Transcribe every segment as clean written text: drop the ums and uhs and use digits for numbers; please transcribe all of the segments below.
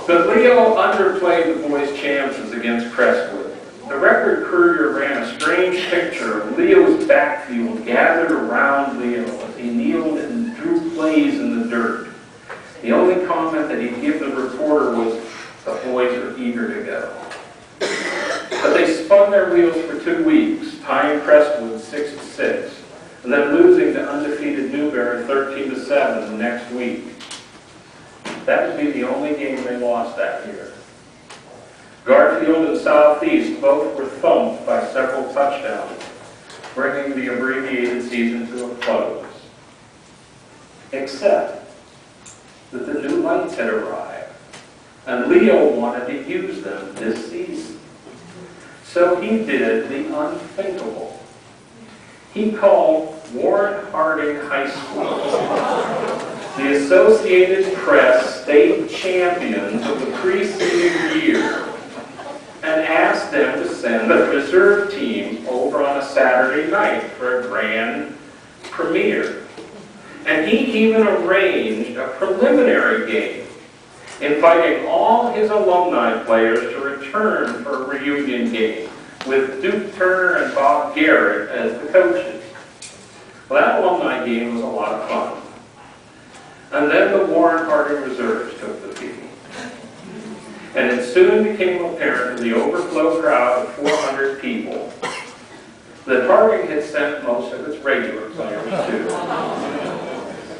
But Leo underplayed the boys' chances against Crestwood. The Record Courier ran a strange picture of Leo's backfield gathered around Leo as he kneeled and drew plays in the dirt. The only comment that he'd give the reporter was, "The boys are eager to go." But they spun their wheels for 2 weeks, tying Crestwood 6-6, and then losing to undefeated Newberry 13-7 the next week. That would be the only game they lost that year. Garfield and Southeast both were thumped by several touchdowns, bringing the abbreviated season to a close. Except that the new lights had arrived, and Leo wanted to use them this season. So he did the unthinkable. He called Warren Harding High School the Associated Press state champions of the preceding year and asked them to send the reserve team over on a Saturday night for a grand premiere. And he even arranged a preliminary game, inviting all his alumni players to return for a reunion game with Duke Turner and Bob Garrett as the coaches. Well, that alumni game was a lot of fun. And then the Warren Harding Reserves took the field. And it soon became apparent to the overflow crowd of 400 people that Harding had sent most of its regular players too.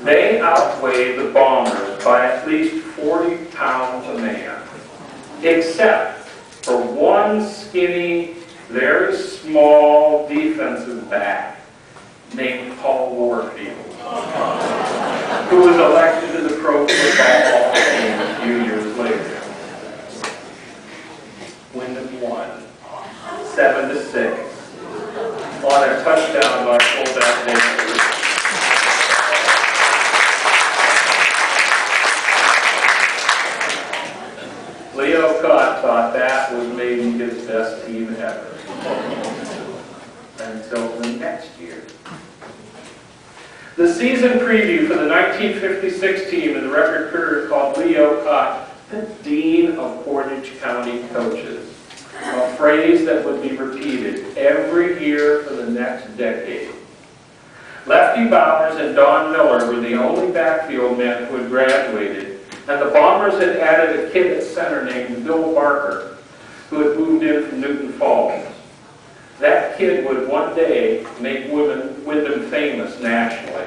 They outweighed the Bombers by at least 40 pounds a man, except for one skinny, very small defensive back named Paul Warfield, who was elected to the Pro Football Hall of Fame a few years later. Windham won, 7-6, on a touchdown by fullback Davis. Leo Cott thought that was maybe his best team ever. Until the next year. The season preview for the 1956 team in the Record Courier called Leo Cott the Dean of Portage County Coaches, a phrase that would be repeated every year for the next decade. Lefty Bowers and Don Miller were the only backfield men who had graduated, and the Bombers had added a kid at center named Bill Barker, who had moved in from Newton Falls. That kid would one day make Windham famous nationally.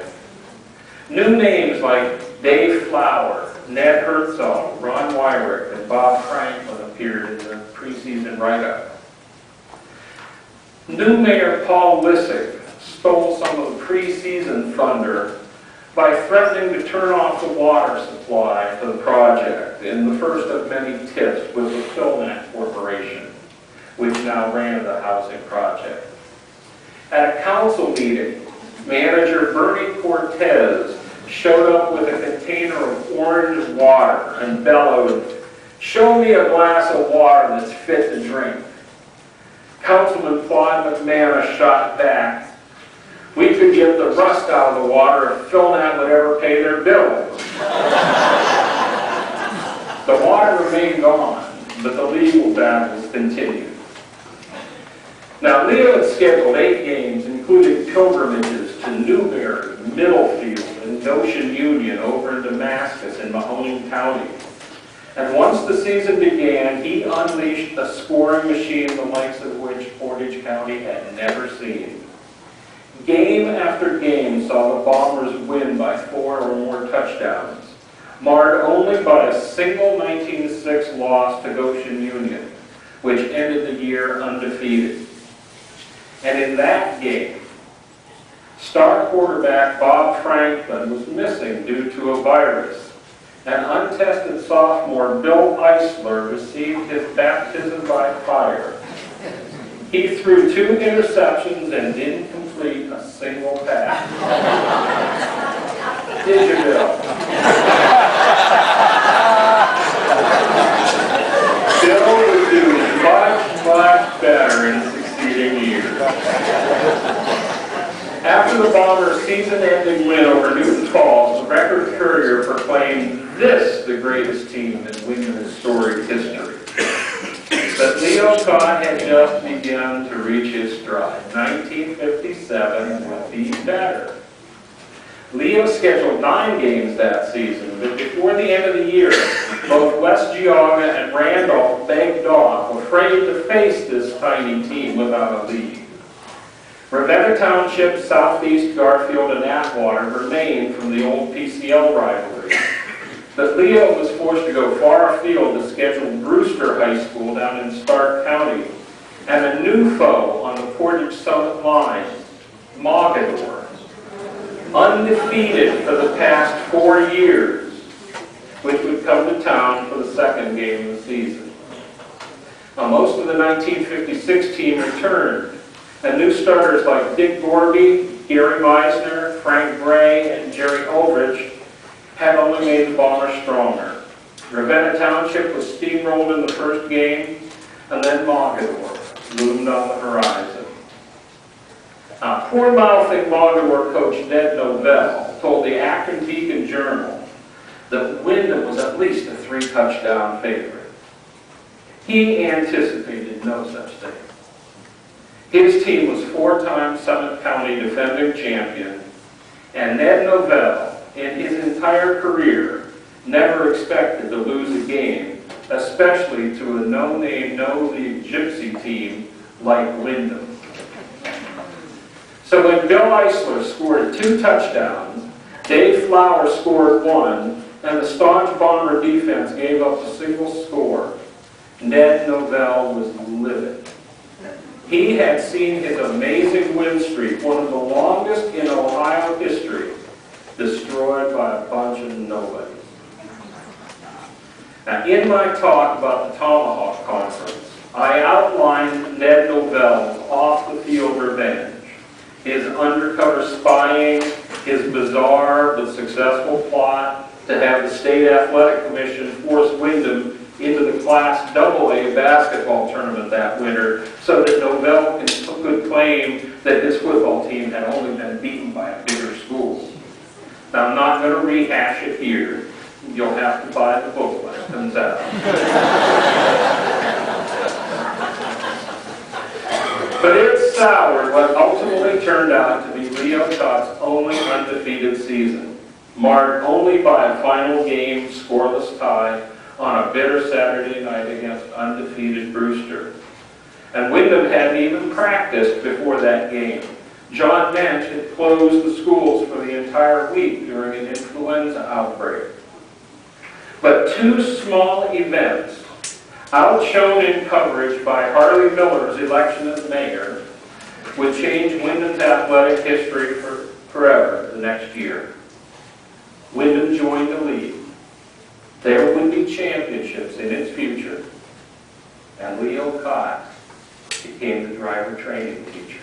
New names like Dave Flower, Ned Herzog, Ron Wyrick, and Bob Franklin appeared in the preseason write-up. New Mayor Paul Lissick stole some of the preseason thunder by threatening to turn off the water supply for the project in the first of many tiffs with the Philnet Corporation, which now ran the housing project. At a council meeting, manager Bernie Cortez showed up with a container of orange water and bellowed, "Show me a glass of water that's fit to drink." Councilman Claude McManus shot back, "We could get the rust out of the water if Philnet would ever pay their bills." The water remained on, but the legal battles continued. Now, Leo had scheduled 8 games, including pilgrimages to Newberry, Middlefield, and Goshen Union over in Damascus in Mahoning County. And once the season began, he unleashed a scoring machine the likes of which Portage County had never seen. Game after game saw the Bombers win by 4 or more touchdowns, marred only by a single 19-6 loss to Goshen Union, which ended the year undefeated. And in that game, star quarterback Bob Franklin was missing due to a virus, and untested sophomore Bill Eisler received his baptism by fire. He threw 2 interceptions and didn't complete a single pass. Did you, Bill? Bill would do much better in succeeding years. After the Bombers' season-ending win over Newton Falls, the Record Courier proclaimed this the greatest team in Windham's storied history. But Leo Cott had just begun to reach his stride. 1957 would be better. Leo scheduled 9 games that season, but before the end of the year, both West Geauga and Randolph begged off, afraid to face this tiny team without a lead. Ravenna Township, Southeast Garfield, and Atwater remained from the old PCL rivalry. But Leo was forced to go far afield to schedule Brewster High School down in Stark County, and a new foe on the Portage Summit line, Mogador, undefeated for the past 4 years, which would come to town for the second game of the season. Now, most of the 1956 team returned, and new starters like Dick Gorby, Gary Meisner, Frank Gray, and Jerry Aldrich had only made the Bombers stronger. Ravenna Township was steamrolled in the first game, and then Mogador loomed on the horizon. Now, poor-mouthing Mogador coach Ned Novell told the Akron-Beacon Journal that Windham was at least a 3-touchdown favorite. He anticipated no such thing. His team was 4-time Summit County defending champion, and Ned Novell, in his entire career, never expected to lose a game, especially to a no-name, no-league gypsy team like Windham. So when Bill Eisler scored 2 touchdowns, Dave Flower scored 1, and the staunch Bomber defense gave up a single score, Ned Novell was livid. He had seen his amazing win streak, one of the longest in Ohio history, destroyed by a bunch of nobodies. Now, in my talk about the Tomahawk Conference, I outlined Ned Novell's off-the-field revenge, his undercover spying, his bizarre but successful plot to have the State Athletic Commission force Windham into the Class AA basketball tournament that winter so that Novell could claim that his football team had only been beaten by a bigger school. Now, I'm not going to rehash it here. You'll have to buy the book when it comes out. But it soured what ultimately turned out to be Leo Cott's only undefeated season, marked only by a final game scoreless tie on a bitter Saturday night against undefeated Brewster. And Windham hadn't even practiced before that game. John Bench had closed the schools for the entire week during an influenza outbreak. But 2 small events, outshone in coverage by Harley Miller's election as mayor, would change Windham's athletic history forever the next year. Windham joined the league. There would be championships in its future, and Leo Cott became the driver training teacher.